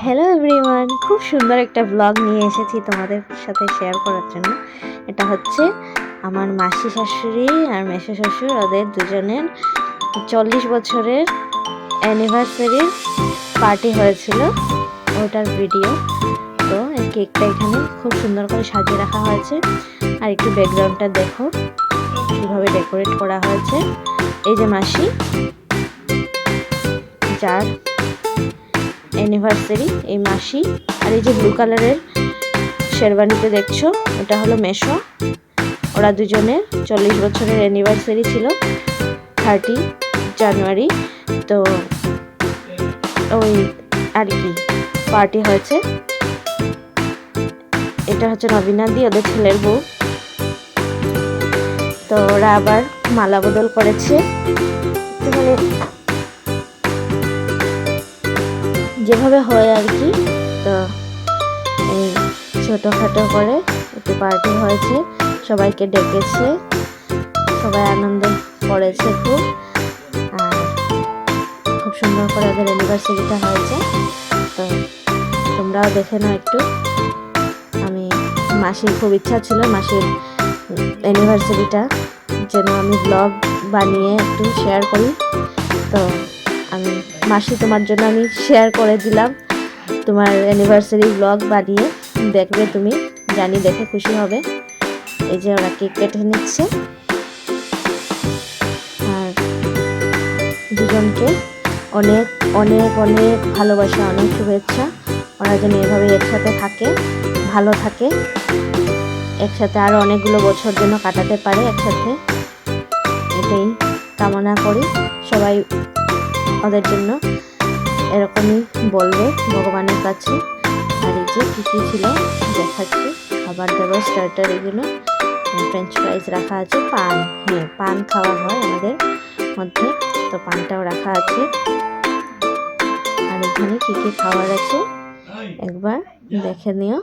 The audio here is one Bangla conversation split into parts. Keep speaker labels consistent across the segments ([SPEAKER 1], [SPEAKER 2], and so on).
[SPEAKER 1] হ্যালো এভরিওয়ান, খুব সুন্দর একটা ব্লগ নিয়ে এসেছি তোমাদের সাথে শেয়ার করার জন্য। এটা হচ্ছে আমার মাসি শাশুড়ি আর মেসো শ্বশুর, ওদের দুজনের 40 বছরের অ্যানিভার্সারির পার্টি হয়েছিল, ওটার ভিডিও। তো এই কেকটা এখানে খুব সুন্দর করে সাজিয়ে রাখা হয়েছে। আর একটু ব্যাকগ্রাউন্ডটা দেখো কীভাবে ডেকোরেট করা হয়েছে। এই যে মাসি, যার অ্যানিভার্সারি, এই মাসি। আর এই যে ব্লু কালারের শেরওয়ানিতে দেখছো, এটা হলো মেসো। ওরা দুজনের 40 বছরের অ্যানিভার্সারি ছিল 30 জানুয়ারি। তো ওই আর কি পার্টি হয়েছে। এটা হচ্ছে নবীনাদি, ওদের ছেলের বউ। তো ওরা আবার মালা বদল করেছে, মানে যেভাবে হয় আর কি। তো এই ছোটোখাটো করে একটু পার্টি হয়েছে, সবাইকে ডেকেছে, সবাই আনন্দ করেছে খুব। আর খুব সুন্দর করে ওদের অ্যানিভার্সারিটা হয়েছে। তো তোমরাও দেখে নাও একটু। আমি মাসির খুব ইচ্ছা ছিল মাসির অ্যানিভার্সারিটা যেন আমি ব্লগ বানিয়ে একটু শেয়ার করি। তো আমি মাসি, তোমার জন্য আমি শেয়ার করে দিলাম তোমার অ্যানিভার্সারি ব্লগ বানিয়ে। দেখবে তুমি, জানি দেখে খুশি হবে। এই যে ওরা কেক কেটে নিচ্ছে। আর দুজনকে অনেক অনেক অনেক ভালোবাসা, অনেক শুভেচ্ছা। ওরা যেন এভাবে একসাথে থাকে, ভালো থাকে, একসাথে আরও অনেকগুলো বছর যেন কাটাতে পারে একসাথে, এটাই কামনা করি। সবাই ওদের জন্য এরকমই বলবে ভগবানের কাছে। আর এই যে কী কী ছিল দেখাচ্ছি, খাবার দাবার স্টার্টার, এগুলো ফ্রেঞ্চ ফ্রাইজ রাখা আছে, পান, হ্যাঁ পান খাওয়া হয় আমাদের মধ্যে, তো পানটাও রাখা আছে। আর এখানে কী কী খাবার আছে একবার দেখে নিও।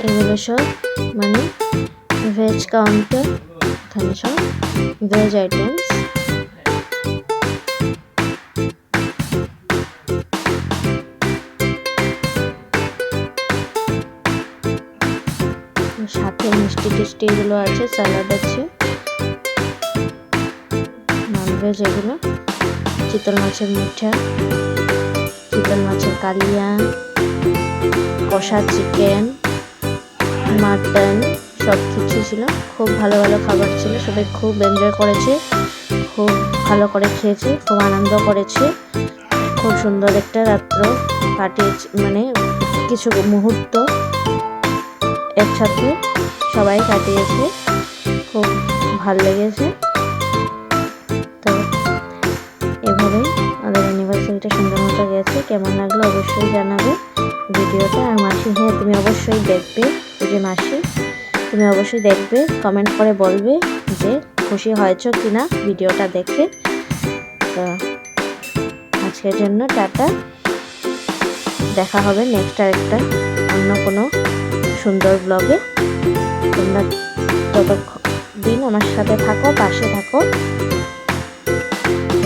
[SPEAKER 1] এগুলো সব মানে ভেজ কাউন্টার, এখানে সব ভেজ আইটেমস। সাথে মিষ্টি টিষ্টি এগুলো আছে, স্যালাড আছে, ননভেজ এগুলো চিতল মাছের মুঠা, চিতল মাছের কালিয়া, কষা চিকেন, মাটন, সব কিছু ছিল। খুব ভালো ভালো খাবার ছিল, সবাই খুব এনজয় করেছে, খুব ভালো করে খেয়েছে, খুব আনন্দ করেছে। খুব সুন্দর একটা রাত্র কাটিয়েছে, মানে কিছু মুহূর্ত একসাথে সবাই কাটিয়েছে, খুব ভালো লেগেছে। তো এভাবে আমাদের অ্যানিভার্সারিটা সুন্দর মতো গেছে। কেমন লাগলো অবশ্যই জানাবে ভিডিওটা। আর মাসি, হ্যাঁ তুমি অবশ্যই দেখবে, এই যে মাসি, তুমি অবশ্যই দেখবে, কমেন্ট করে বলবে যে খুশি হয়েছো কিনা ভিডিওটা দেখে। তো আজকের জন্য টাটা, দেখা হবে নেক্সট আরেকটা অন্য কোনো সুন্দর ব্লগে। তোমরা ততদিন আমার সাথে থাকো, পাশে থাকো,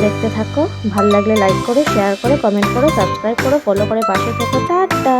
[SPEAKER 1] দেখতে থাকো। ভালো লাগলে লাইক করো, শেয়ার করো, কমেন্ট করো, সাবস্ক্রাইব করো, ফলো করে পাশে থাকো। টাটা।